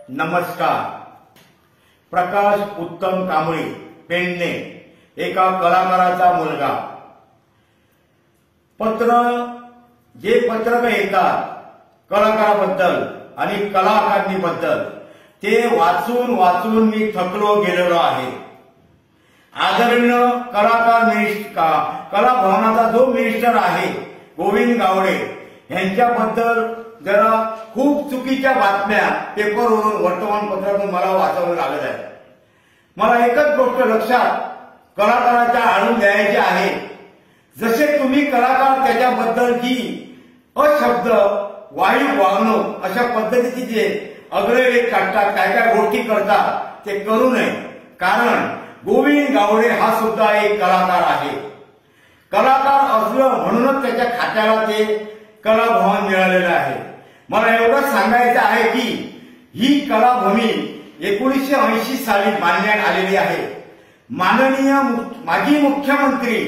नमस्कार. प्रकाश उत्तम कांबळे पेडणे, एका कलाकाराचा मुलगा. जे पत्रक येतात कलाकाराबद्दल आणि कला अकादमीबद्दल ते वाचून वाचून मी थकलो गेलेलो आहे. आदरणीय कला भवनाचा जो मिनिस्टर आहे गोविंद गावडे यांच्याबद्दल जरा खूप चुकीच्या बातम्या पेपरवरून वर्तमानपत्रातून मला वाचावं लागत आहे. मला एकच गोष्ट लक्षात कलाकाराच्या आणून द्यायची आहे. जसे तुम्ही कलाकार त्याच्याबद्दल जी अशब्द वाईट वागणूक अशा पद्धतीची जे अग्रलेख काढतात, काय काय गोष्टी करतात ते करू नये. कारण गोविंद गावडे हा सुद्धा एक कलाकार आहे. कलाकार असलं म्हणूनच त्याच्या खात्याला ते कलाभवन मिळालेलं आहे. मला एवढंच सांगायचं आहे की ही कलाभूमी 1980 साली बांधण्यात आलेली आहे. माननीय माजी मुख्यमंत्री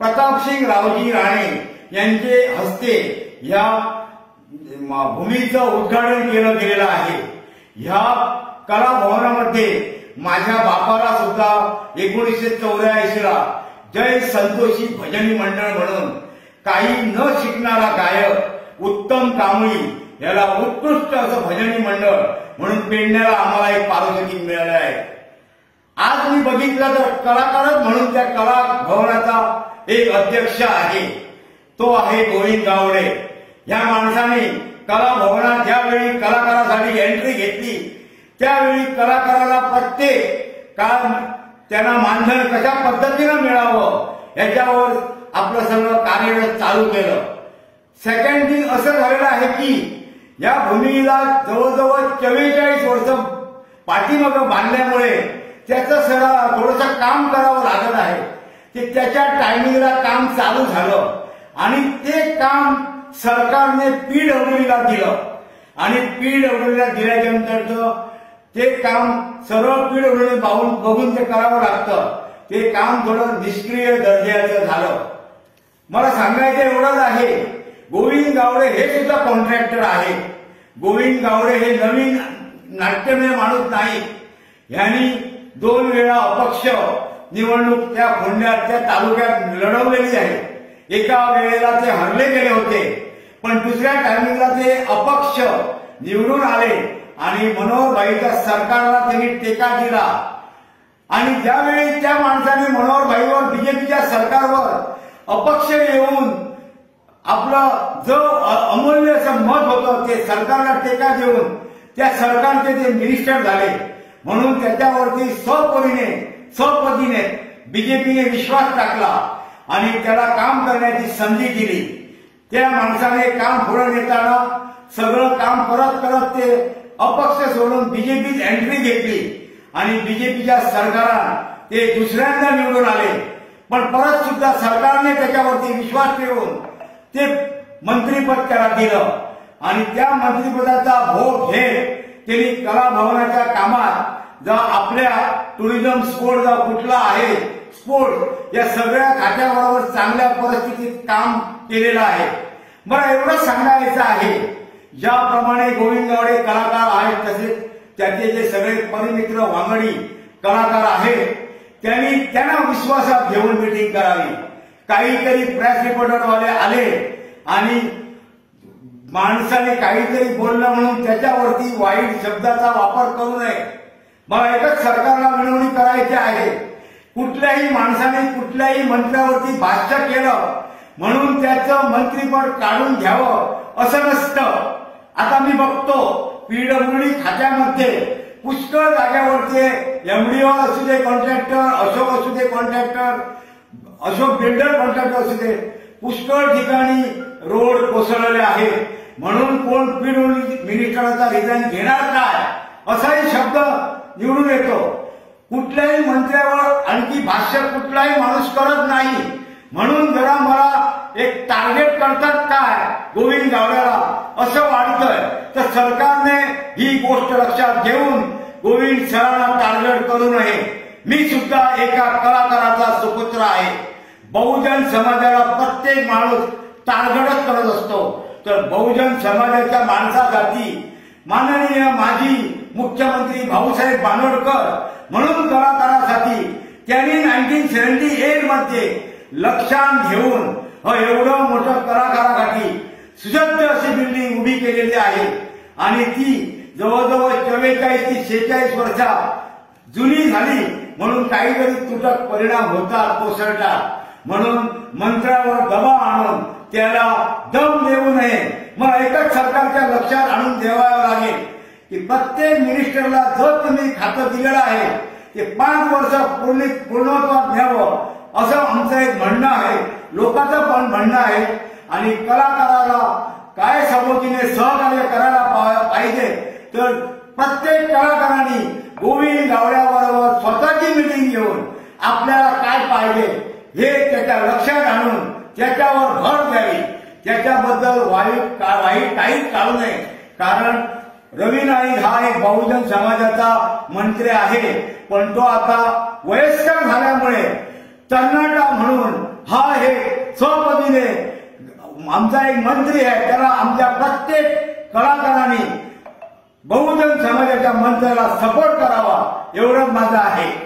प्रतापसिंग रावजी राणे यांचे हस्ते या भूमीचं उद्घाटन केलं गेलेलं आहे. ह्या कलाभवनामध्ये माझ्या बापाला सुद्धा 1984 ला जय संतोषी भजनी मंडळ म्हणून काही न शिकणारा गायक उत्तम कांबळे याला उत्कृष्ट असं भजनी मंडळ म्हणून पेडण्याला आम्हाला एक पारितोषिक मिळालं आहे. आज मी बघितलं तर कलाकारच म्हणून त्या कला भवनाचा एक अध्यक्ष आहे, तो आहे गोविंद गावडे. या माणसाने कला भवनात ज्यावेळी कलाकारासाठी एंट्री घेतली त्यावेळी कलाकाराला प्रत्येक काळ त्यांना मानधन कशा पद्धतीनं मिळावं याच्यावर आपलं सगळं कार्यरत चालू केलं. सेकंड थिंग असं झालेलं आहे की या भूमीला जवळजवळ 44 वर्ष पाठीमागं बांधल्यामुळे त्याचं सगळं थोडंसं काम करावं लागत आहे. ते त्याच्या टायमिंगला काम चालू झालं आणि ते काम सरकारने पीडब्ल्यूडीला दिलं आणि पीडब्ल्यूडीला दिल्याच्यानंतर ते काम सरळ पीडब्ल्यूडी बघून ते करावं लागतं. ते काम थोडं निष्क्रिय दर्जाचं झालं. मला सांगायचं एवढंच आहे, गोविंद गावडे हे सुद्धा कॉन्ट्रॅक्टर आहे. गोविंद गावडे हे नवीन नाट्यमय माणूस नाही. यांनी 2 वेळा अपक्ष निवडणूक त्या खोंड्यात त्या तालुक्यात लढवलेली आहे. एका वेळेला ते हरले गेले होते, पण दुसऱ्या टायमिंगला ते अपक्ष निवडून आले आणि मनोहरभाईच्या सरकारला त्यांनी टेका दिला. आणि ज्यावेळी त्या माणसाने मनोहरभाईवर बीजेपीच्या सरकारवर अपक्ष येऊन आपलं जो अमूल्य असं मत होतं ते सरकारला टेका देऊन त्या सरकारचे ते मिनिस्टर झाले. म्हणून त्याच्यावरती स्वपदीने बीजेपीने विश्वास टाकला आणि त्याला काम करण्याची संधी दिली. त्या माणसाने काम पुढे नेताना सगळं काम करत करत ते अपक्ष सोडून बीजेपीत एंट्री घेतली आणि बीजेपीच्या सरकारात ते दुसऱ्यांदा निवडून आले. पण परत सुद्धा सरकारने त्याच्यावरती विश्वास ठेवून ते मंत्रीपद त्याला दिलं आणि त्या मंत्रिपदाचा भोग घेत त्यांनी कला भवनाच्या कामात जर आपल्या टुरिझम स्पोर्ट जर कुठला आहे स्पोर्ट या सगळ्या खात्याबरोबर चांगल्या परिस्थितीत काम केलेलं आहे. मला एवढंच सांगायचं आहे, ज्याप्रमाणे गोविंद गावडे कलाकार आहेत तसेच त्याचे जे सगळे परिमित्र वांगडी कलाकार आहेत त्यांना विश्वासात घेऊन मीटिंग करावी. काहीतरी प्रेस रिपोर्टरवाले आले आणि माणसाने काहीतरी बोललं म्हणून त्याच्यावरती वाईट शब्दाचा वापर करू नये. मला एकच सरकारला विनवणी करायची आहे, कुठल्याही माणसाने कुठल्याही मंत्र्यावरती भाष्य केलं म्हणून त्याचं मंत्रिपद काढून घ्यावं असं नसतं. आता मी बघतो पीडब्ल्यूडी खात्यामध्ये पुष्कळ जाग्यावरती एमडीओ असू दे कॉन्ट्रॅक्टर, अशोक असू दे कॉन्ट्रॅक्टर, अशोक बिल्डर कॉन्ट्रॅक्टर असू दे, पुष्कळ ठिकाणी रोड कोसळलेले आहेत. म्हणून कोण पीडब्ल्यूडी मिनिस्टरचा रिझाईन घेणार काय असाही शब्द निवडून येतो. कुठल्याही मंत्र्यावर आणखी भाष्य कुठलाही माणूस करत नाही. म्हणून जरा मला एक टार्गेट करतात काय गोविंद गावड्याला असं वाटतंय. तर सरकारने ही गोष्ट लक्षात घेऊन गोविंद सरांना टार्गेट करू नये. मी सुद्धा एका कलाकाराचा सुपुत्र आहे. बहुजन समाजाला प्रत्येक माणूस टार्गेटच करत असतो. तर बहुजन समाजाच्या माणसासाठी माननीय माजी मुख्यमंत्री भाऊसाहेब बांदोडकर म्हणून कलाकारासाठी त्यांनी 1978 मध्ये लक्षात घेऊन एवढं मोठं कलाकारासाठी सुसज्ज अशी बिल्डिंग उभी केलेली आहे आणि ती जवळजवळ 44 ते 46 वर्षात जुनी झाली म्हणून काहीतरी तुटक परिणाम होतात कोसळतात म्हणून मंत्र्यावर दबाव आणून त्याला दम देऊ नये मग एकच सरकारच्या लक्षात आणून द्यावं लागेल की प्रत्येक मिनिस्टरला जर तुम्ही खातं दिलेलं आहे ते 5 वर्ष पूर्णत्वात न्यावं असं आमचं एक म्हणणं आहे लोकांचं पण म्हणणं आहे आणि कलाकाराला काय सवतीने सहकार्य करायला पाहिजे तर प्रत्येक कलाकारांनी गोविंद गावड्याबरोबर स्वतःची मीटिंग घेऊन आपल्याला काय पाहिजे हे त्याच्या लक्षात आणून त्याच्यावर भर द्यावी त्याच्याबद्दल वाईट काहीच काढू नये कारण रवी नाईक हा एक बहुजन समाजाचा मंत्री आहे पण तो आता वयस्कर झाल्यामुळे तन्नाटा म्हणून हा हे स्वपदीने आमचा एक मंत्री आहे त्याला आमच्या प्रत्येक कलाकारांनी बहुजन समाजाच्या मंत्र्याला सपोर्ट करावा एवढंच माझं आहे।